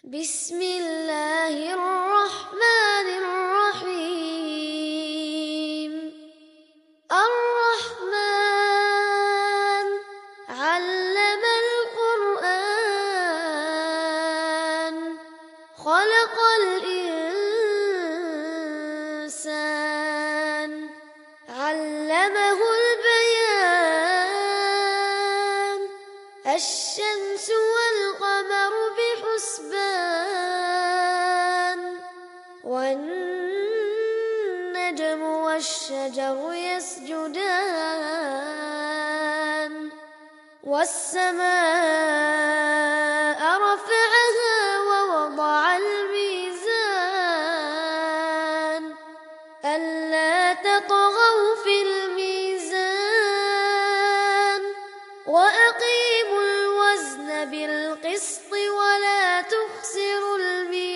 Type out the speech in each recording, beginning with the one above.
بسم الله الرحمن الرحيم. الرحمن علم القرآن خلق الإنسان علمه البيان. الشمس والقمر بحسبان والنجم والشجر يسجدان والسماء رفعها ووضع الميزان ألا تطغوا في الميزان وأقيموا الوزن بالقسط ولا تخسروا الميزان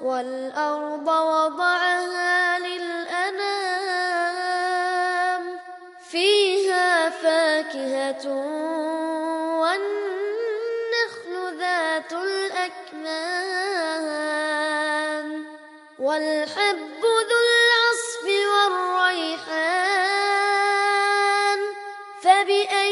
والأرض وضعها للأنام فيها فاكهة والنخل ذات الأكمام والحب ذو العصف والريحان فبأي